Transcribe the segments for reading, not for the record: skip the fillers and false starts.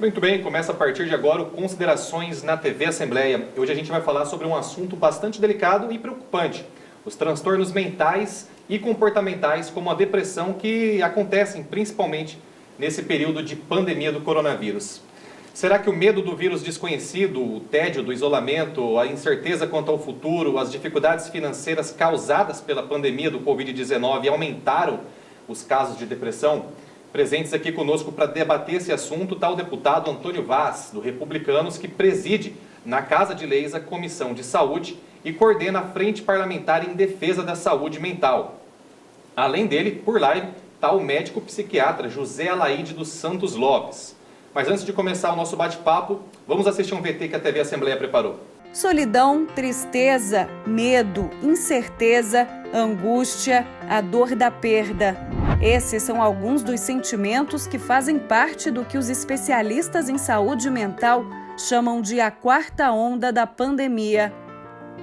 Muito bem, começa a partir de agora o Considerações na TV Assembleia. Hoje a gente vai falar sobre um assunto bastante delicado e preocupante: os transtornos mentais e comportamentais, como a depressão, que acontecem principalmente nesse período de pandemia do coronavírus. Será que o medo do vírus desconhecido, o tédio do isolamento, a incerteza quanto ao futuro, as dificuldades financeiras causadas pela pandemia do Covid-19 aumentaram os casos de depressão? Presentes aqui conosco para debater esse assunto está o deputado Antônio Vaz, do Republicanos, que preside na Casa de Leis a Comissão de Saúde e coordena a Frente Parlamentar em Defesa da Saúde Mental. Além dele, por live, está o médico psiquiatra José Alaide dos Santos Lopes. Mas antes de começar o nosso bate-papo, vamos assistir um VT que a TV Assembleia preparou. Solidão, tristeza, medo, incerteza, angústia, a dor da perda. Esses são alguns dos sentimentos que fazem parte do que os especialistas em saúde mental chamam de a quarta onda da pandemia.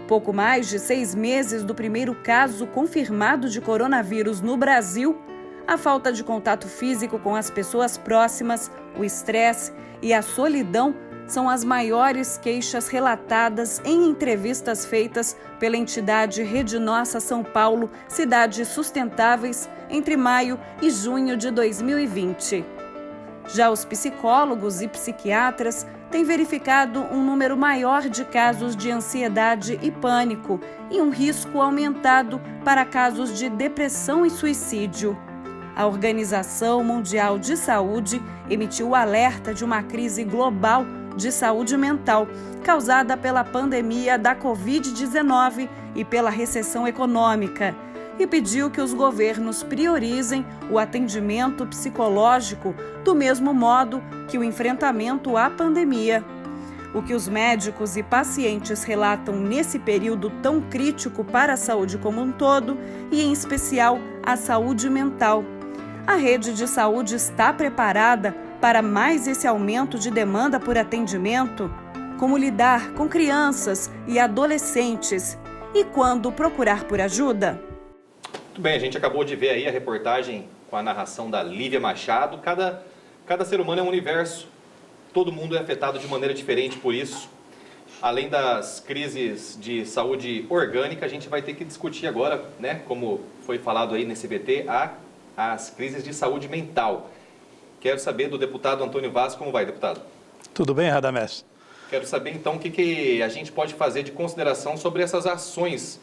Pouco mais de 6 meses do primeiro caso confirmado de coronavírus no Brasil, a falta de contato físico com as pessoas próximas, o estresse e a solidão são as maiores queixas relatadas em entrevistas feitas pela entidade Rede Nossa São Paulo, Cidades Sustentáveis, entre maio e junho de 2020. Já os psicólogos e psiquiatras têm verificado um número maior de casos de ansiedade e pânico e um risco aumentado para casos de depressão e suicídio. A Organização Mundial de Saúde emitiu o alerta de uma crise global de saúde mental causada pela pandemia da Covid-19 e pela recessão econômica e pediu que os governos priorizem o atendimento psicológico do mesmo modo que o enfrentamento à pandemia. O que os médicos e pacientes relatam nesse período tão crítico para a saúde como um todo e, em especial, a saúde mental. A rede de saúde está preparada para mais esse aumento de demanda por atendimento? Como lidar com crianças e adolescentes? E quando procurar por ajuda? Muito bem, a gente acabou de ver aí a reportagem com a narração da Lívia Machado. Cada ser humano é um universo, todo mundo é afetado de maneira diferente por isso. Além das crises de saúde orgânica, a gente vai ter que discutir agora, né, como foi falado aí nesse VT, as crises de saúde mental. Quero saber do deputado Antônio Vaz, como vai, deputado? Tudo bem, Radamés? Quero saber, então, o que a gente pode fazer de consideração sobre essas ações,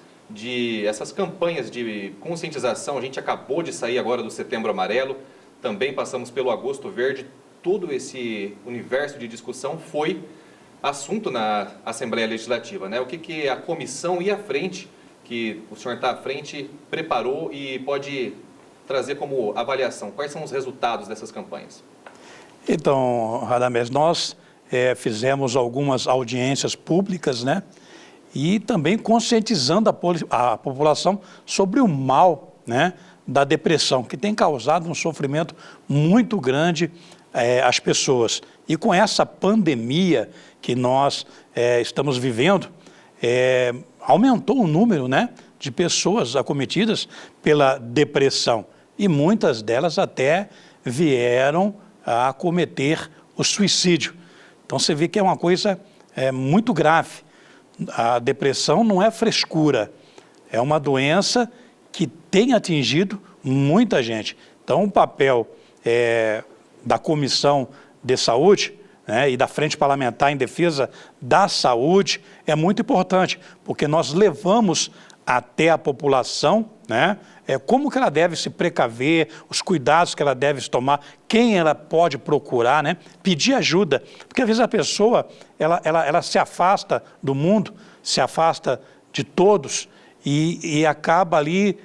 essas campanhas de conscientização. A gente acabou de sair agora do Setembro Amarelo, também passamos pelo Agosto Verde. Todo esse universo de discussão foi assunto na Assembleia Legislativa, né? O que a comissão e a frente, que o senhor está à frente, preparou e pode trazer como avaliação? Quais são os resultados dessas campanhas? Então, Radamés, nós fizemos algumas audiências públicas, né? E também conscientizando a população sobre o mal, né, da depressão, que tem causado um sofrimento muito grande às pessoas. E com essa pandemia que nós estamos vivendo, aumentou o número, né, de pessoas acometidas pela depressão. E muitas delas até vieram a cometer o suicídio. Então você vê que é uma coisa muito grave. A depressão não é frescura, é uma doença que tem atingido muita gente. Então o papel da Comissão de Saúde, né, e da Frente Parlamentar em Defesa da Saúde é muito importante, porque nós levamos até a população, né, como que ela deve se precaver, os cuidados que ela deve tomar, quem ela pode procurar, né, pedir ajuda, porque às vezes a pessoa ela se afasta do mundo, se afasta de todos e acaba ali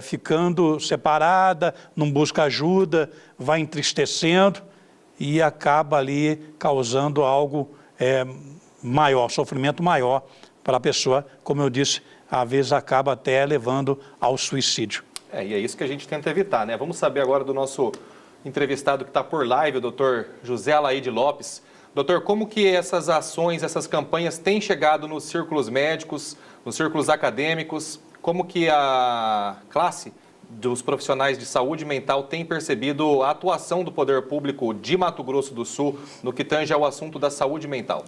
ficando separada, não busca ajuda, vai entristecendo e acaba ali causando algo maior, sofrimento maior para a pessoa, como eu disse, às vezes acaba até levando ao suicídio. E é isso que a gente tenta evitar, né? Vamos saber agora do nosso entrevistado que está por live, o doutor José Alaide Lopes. Doutor, como que essas ações, essas campanhas têm chegado nos círculos médicos, nos círculos acadêmicos? Como que a classe dos profissionais de saúde mental têm percebido a atuação do poder público de Mato Grosso do Sul no que tange ao assunto da saúde mental?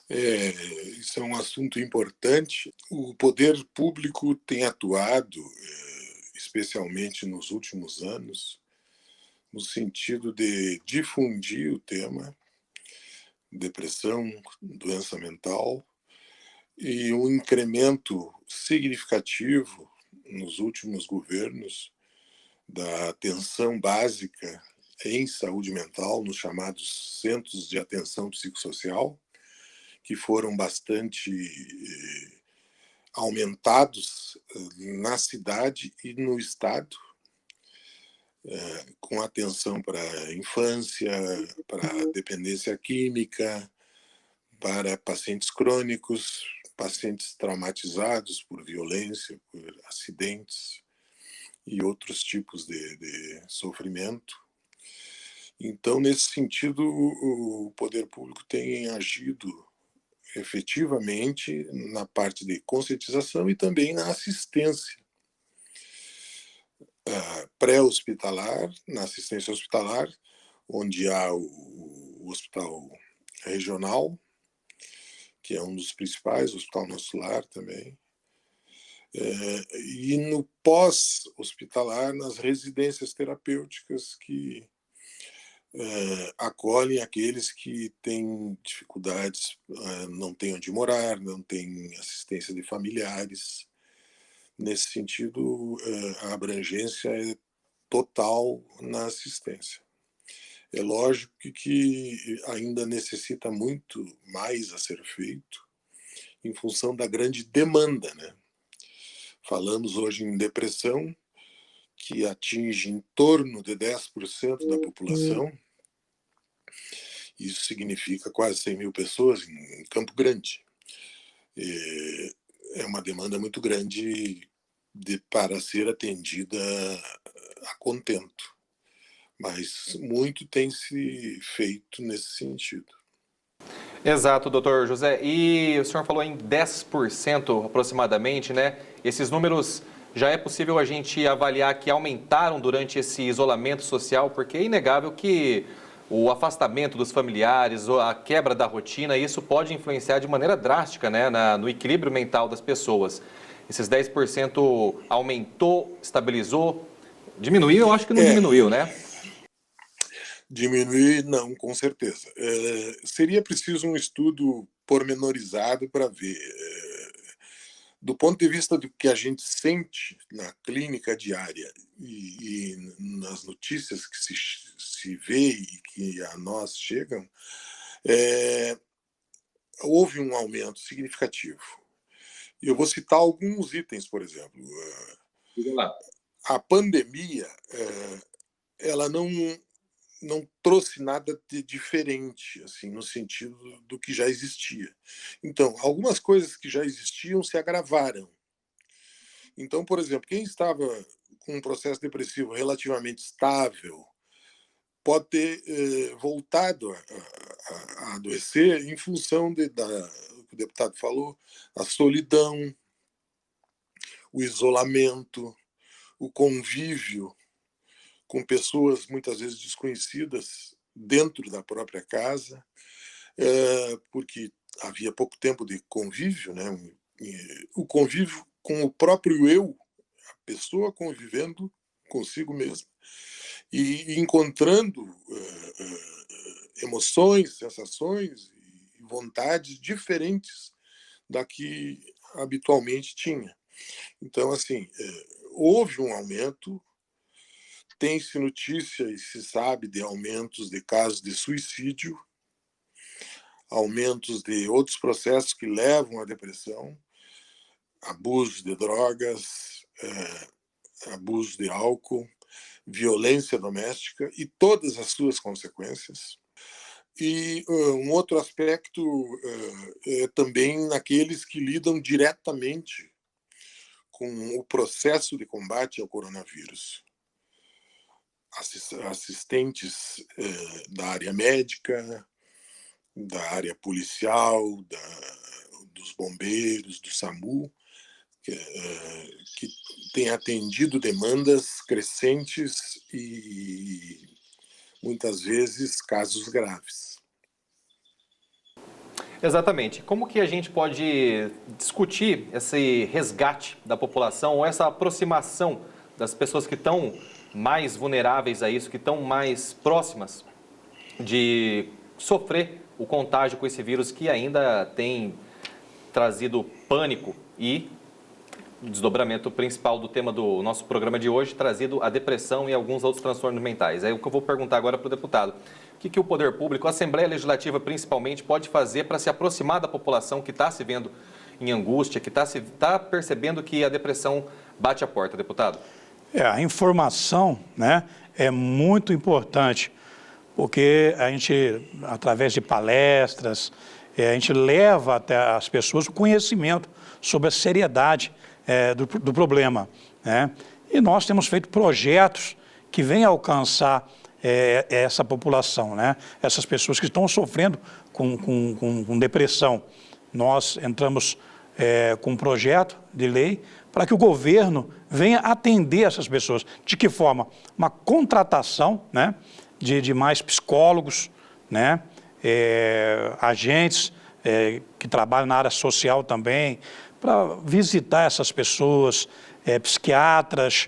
Isso é um assunto importante. O poder público tem atuado, especialmente nos últimos anos, no sentido de difundir o tema depressão, doença mental, e um incremento significativo nos últimos governos da atenção básica em saúde mental, nos chamados centros de atenção psicossocial, que foram bastante aumentados na cidade e no estado, com atenção para a infância, para a dependência química, para pacientes crônicos, pacientes traumatizados por violência, por acidentes e outros tipos de sofrimento. Então, nesse sentido, o poder público tem agido efetivamente na parte de conscientização e também na assistência pré-hospitalar, na assistência hospitalar, onde há o hospital regional, que é um dos principais, o Hospital Nosso Lar também, e no pós-hospitalar, nas residências terapêuticas que acolhem aqueles que têm dificuldades, não têm onde morar, não têm assistência de familiares. Nesse sentido, a abrangência é total na assistência. É lógico que ainda necessita muito mais a ser feito em função da grande demanda, né? Falamos hoje em depressão, que atinge em torno de 10% da população. Isso significa quase 100 mil pessoas em Campo Grande. É uma demanda muito grande para ser atendida a contento. Mas muito tem se feito nesse sentido. Exato, doutor José. E o senhor falou em 10% aproximadamente, né? Esses números já é possível a gente avaliar que aumentaram durante esse isolamento social, porque é inegável que o afastamento dos familiares, a quebra da rotina, isso pode influenciar de maneira drástica, né, no equilíbrio mental das pessoas. Esses 10% aumentou, estabilizou, diminuiu? Eu acho que não diminuiu, né? Diminuir, não, com certeza. Seria preciso um estudo pormenorizado para ver. Do ponto de vista do que a gente sente na clínica diária e nas notícias que se vê e que a nós chegam, houve um aumento significativo. E eu vou citar alguns itens, por exemplo. A pandemia, ela não trouxe nada de diferente, assim, no sentido do que já existia. Então, algumas coisas que já existiam se agravaram. Então, por exemplo, quem estava com um processo depressivo relativamente estável pode ter voltado a adoecer em função do que o deputado falou, a solidão, o isolamento, o convívio com pessoas muitas vezes desconhecidas dentro da própria casa, porque havia pouco tempo de convívio, né? O convívio com o próprio eu, a pessoa convivendo consigo mesma e encontrando emoções, sensações e vontades diferentes da que habitualmente tinha. Então, assim, houve um aumento. Tem-se notícia e se sabe de aumentos de casos de suicídio, aumentos de outros processos que levam à depressão, abuso de drogas, abuso de álcool, violência doméstica e todas as suas consequências. E um outro aspecto é também naqueles que lidam diretamente com o processo de combate ao coronavírus. Assistentes da área médica, da área policial, dos bombeiros, do SAMU, que tem atendido demandas crescentes e, muitas vezes, casos graves. Exatamente. Como que a gente pode discutir esse resgate da população ou essa aproximação das pessoas que estão mais vulneráveis a isso, que estão mais próximas de sofrer o contágio com esse vírus que ainda tem trazido pânico e o desdobramento principal do tema do nosso programa de hoje, trazido a depressão e alguns outros transtornos mentais. É o que eu vou perguntar agora para o deputado. O que o poder público, a Assembleia Legislativa principalmente, pode fazer para se aproximar da população que está se vendo em angústia, que está percebendo que a depressão bate a porta, deputado? A informação, né, é muito importante, porque a gente, através de palestras, a gente leva até as pessoas o conhecimento sobre a seriedade do problema, né? E nós temos feito projetos que vêm alcançar essa população, né? Essas pessoas que estão sofrendo com depressão. Nós entramos com um projeto de lei para que o governo venha atender essas pessoas. De que forma? Uma contratação, né, de mais psicólogos, né, agentes que trabalham na área social também, para visitar essas pessoas, psiquiatras,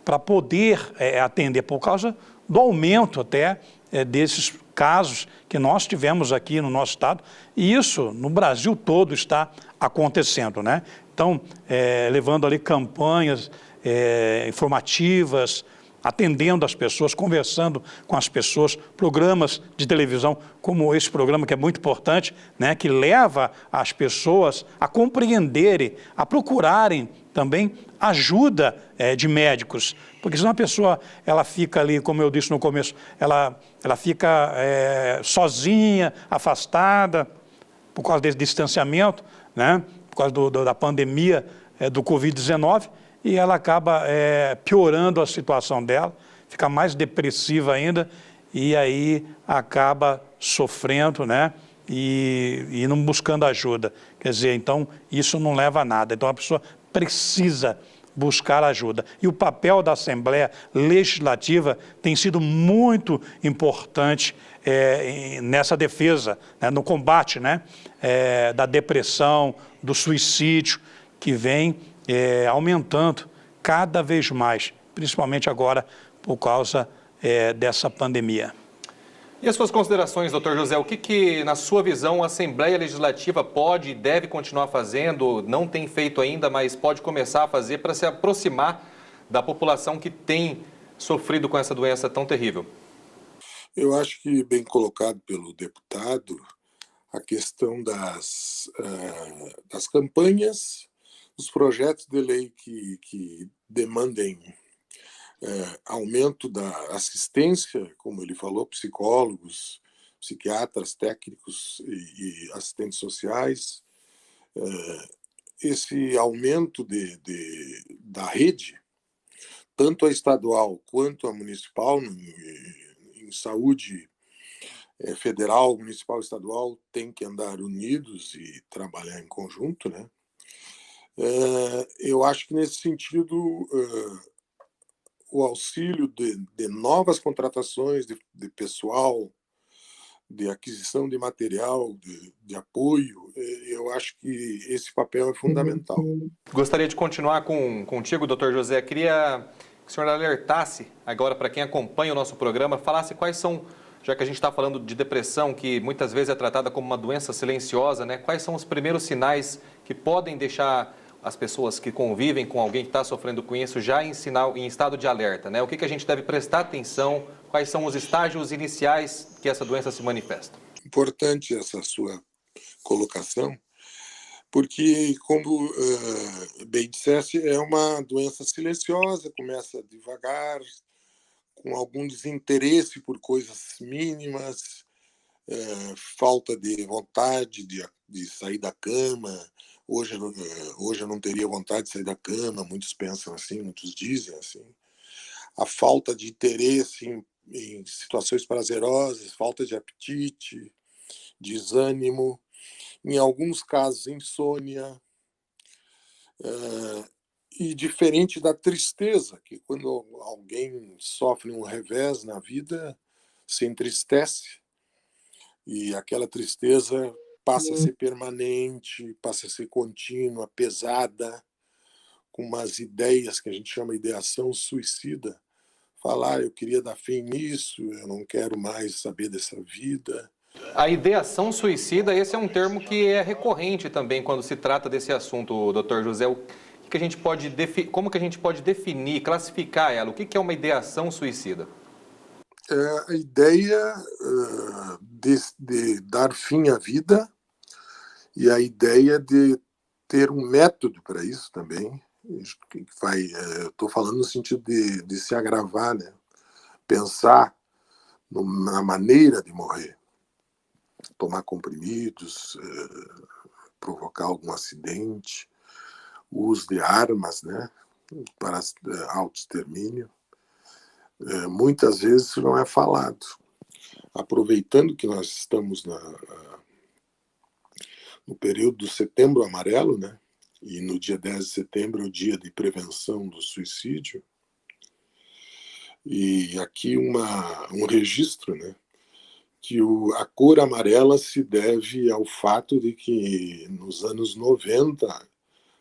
para poder atender, por causa do aumento até desses casos que nós tivemos aqui no nosso estado, e isso no Brasil todo está acontecendo, né? Então, levando ali campanhas informativas, atendendo as pessoas, conversando com as pessoas, programas de televisão como esse programa que é muito importante, né, que leva as pessoas a compreenderem, a procurarem também ajuda de médicos, porque senão a pessoa ela fica ali, como eu disse no começo, ela fica sozinha, afastada, por causa desse distanciamento, né, por causa da pandemia do Covid-19, e ela acaba piorando a situação dela, fica mais depressiva ainda, e aí acaba sofrendo, né, e não buscando ajuda. Quer dizer, então isso não leva a nada. Então a pessoa precisa buscar ajuda. E o papel da Assembleia Legislativa tem sido muito importante nessa defesa, né, no combate, né, da depressão, do suicídio, que vem aumentando cada vez mais, principalmente agora por causa dessa pandemia. E as suas considerações, doutor José, o que, na sua visão, a Assembleia Legislativa pode e deve continuar fazendo, não tem feito ainda, mas pode começar a fazer para se aproximar da população que tem sofrido com essa doença tão terrível? Eu acho que, bem colocado pelo deputado, a questão das campanhas, os projetos de lei que demandem aumento da assistência, como ele falou, psicólogos, psiquiatras, técnicos e assistentes sociais, esse aumento da rede, tanto a estadual quanto a municipal, em saúde federal, municipal e estadual, tem que andar unidos e trabalhar em conjunto, né? Eu acho que, nesse sentido, o auxílio de novas contratações de pessoal, de aquisição de material, de apoio, eu acho que esse papel é fundamental. Gostaria de continuar contigo, doutor José. Queria que o senhor alertasse agora para quem acompanha o nosso programa, falasse quais são, já que a gente está falando de depressão, que muitas vezes é tratada como uma doença silenciosa, né? Quais são os primeiros sinais que podem deixar as pessoas que convivem com alguém que está sofrendo com isso já em estado de alerta, né? O que a gente deve prestar atenção? Quais são os estágios iniciais que essa doença se manifesta? Importante essa sua colocação, porque, como bem disseste, é uma doença silenciosa, começa devagar, com algum desinteresse por coisas mínimas, falta de vontade de sair da cama. Hoje eu não teria vontade de sair da cama, muitos pensam assim, muitos dizem assim. A falta de interesse em situações prazerosas, falta de apetite, desânimo, em alguns casos insônia, E diferente da tristeza, que quando alguém sofre um revés na vida, se entristece, e aquela tristeza passa a ser permanente, passa a ser contínua, pesada, com umas ideias que a gente chama de ideação suicida. Falar, eu queria dar fim nisso, eu não quero mais saber dessa vida. A ideação suicida, esse é um termo que é recorrente também quando se trata desse assunto, Dr. José. Como que a gente pode definir, classificar ela? O que é uma ideação suicida? É a ideia de dar fim à vida e a ideia de ter um método para isso também. Estou falando no sentido de se agravar, né? Pensar na maneira de morrer, tomar comprimidos, provocar algum acidente, o uso de armas, né, para autoextermínio. Muitas vezes isso não é falado. Aproveitando que nós estamos no período do Setembro Amarelo, né, e no dia 10 de setembro é o dia de prevenção do suicídio, e aqui um registro, né, que a cor amarela se deve ao fato de que nos anos 90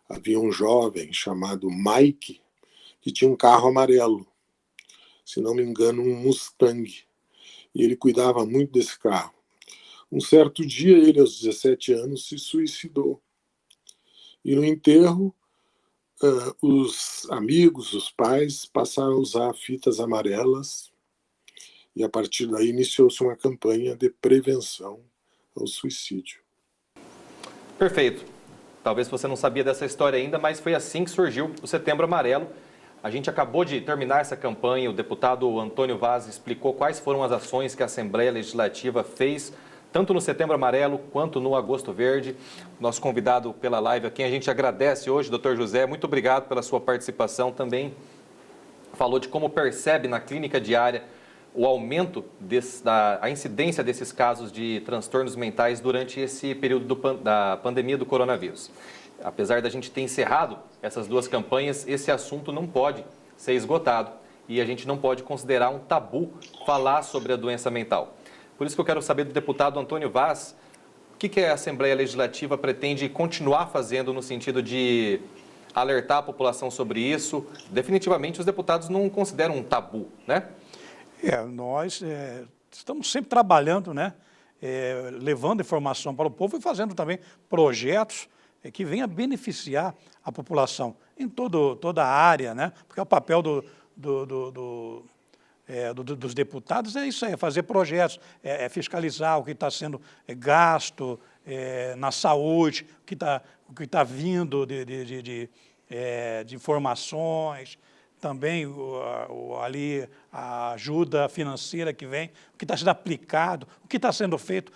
havia um jovem chamado Mike que tinha um carro amarelo, se não me engano um Mustang, e ele cuidava muito desse carro. Um certo dia ele, aos 17 anos, se suicidou. E no enterro, os amigos, os pais passaram a usar fitas amarelas e a partir daí iniciou-se uma campanha de prevenção ao suicídio. Perfeito. Talvez você não sabia dessa história ainda, mas foi assim que surgiu o Setembro Amarelo. A gente acabou de terminar essa campanha, o deputado Antônio Vaz explicou quais foram as ações que a Assembleia Legislativa fez, tanto no Setembro Amarelo quanto no Agosto Verde. Nosso convidado pela live, a quem a gente agradece hoje, Dr. José, muito obrigado pela sua participação. Também falou de como percebe na clínica diária o aumento da incidência desses casos de transtornos mentais durante esse período da pandemia do coronavírus. Apesar da gente ter encerrado essas duas campanhas, esse assunto não pode ser esgotado e a gente não pode considerar um tabu falar sobre a doença mental. Por isso que eu quero saber do deputado Antônio Vaz, o que a Assembleia Legislativa pretende continuar fazendo no sentido de alertar a população sobre isso. Definitivamente os deputados não consideram um tabu, né? Nós estamos sempre trabalhando, né, levando informação para o povo e fazendo também projetos que venham beneficiar a população em toda a área, né, porque o papel dos deputados é isso aí, é fazer projetos, fiscalizar o que está sendo gasto na saúde, o que está vindo de informações, também ali a ajuda financeira que vem, o que está sendo aplicado, o que está sendo feito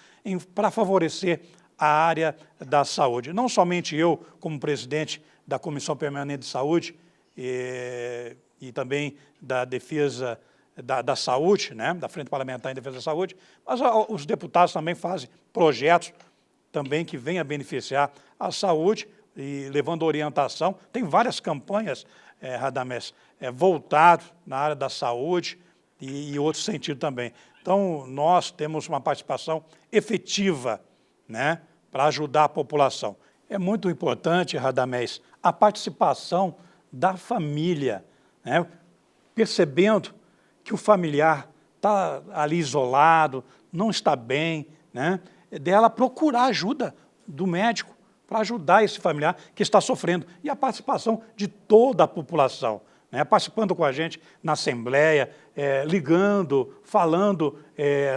para favorecer a área da saúde. Não somente eu, como presidente da Comissão Permanente de Saúde e também da Defesa da Saúde, né, da Frente Parlamentar em Defesa da Saúde, mas os deputados também fazem projetos também que venham a beneficiar a saúde e levando orientação. Tem várias campanhas, Radamés, voltado na área da saúde e outro sentido também. Então, nós temos uma participação efetiva, né, para ajudar a população. É muito importante, Radamés, a participação da família, né, percebendo que o familiar está ali isolado, não está bem, né, dela procurar ajuda do médico para ajudar esse familiar que está sofrendo. E a participação de toda a população, né, participando com a gente na Assembleia, ligando, falando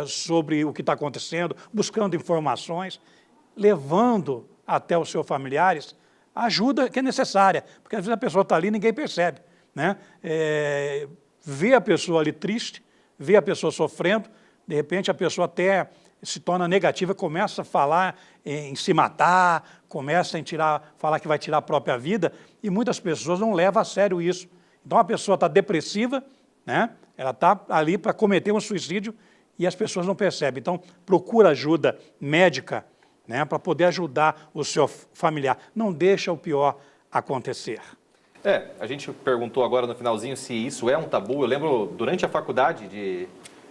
sobre o que está acontecendo, buscando informações, levando até os seus familiares a ajuda que é necessária, porque às vezes a pessoa está ali e ninguém percebe, né? Vê a pessoa ali triste, vê a pessoa sofrendo, de repente a pessoa até se torna negativa, começa a falar em se matar, começa a falar que vai tirar a própria vida, e muitas pessoas não levam a sério isso. Então a pessoa está depressiva, né? Ela está ali para cometer um suicídio e as pessoas não percebem. Então procura ajuda médica, né, para poder ajudar o seu familiar. Não deixa o pior acontecer. A gente perguntou agora no finalzinho se isso é um tabu. Eu lembro, durante a faculdade de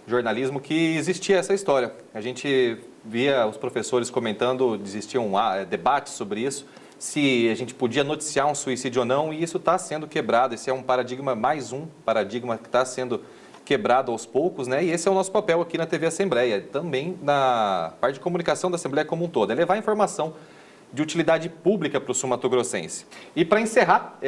jornalismo, que existia essa história. A gente via os professores comentando, existiam debates sobre isso, se a gente podia noticiar um suicídio ou não, e isso está sendo quebrado. Esse é um paradigma, mais um paradigma que está sendo quebrado aos poucos, né? E esse é o nosso papel aqui na TV Assembleia, também na parte de comunicação da Assembleia como um todo, é levar informação de utilidade pública para o sul-mato-grossense. E para encerrar,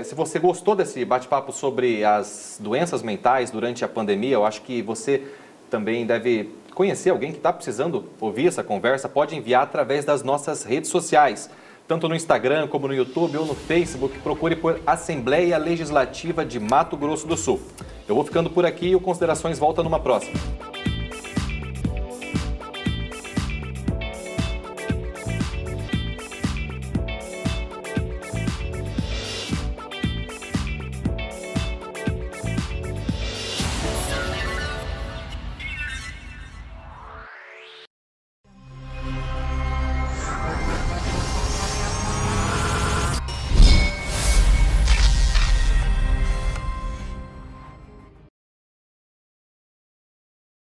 se você gostou desse bate-papo sobre as doenças mentais durante a pandemia, eu acho que você também deve conhecer alguém que está precisando ouvir essa conversa, pode enviar através das nossas redes sociais, tanto no Instagram como no YouTube ou no Facebook. Procure por Assembleia Legislativa de Mato Grosso do Sul. Eu vou ficando por aqui e o Considerações volta numa próxima.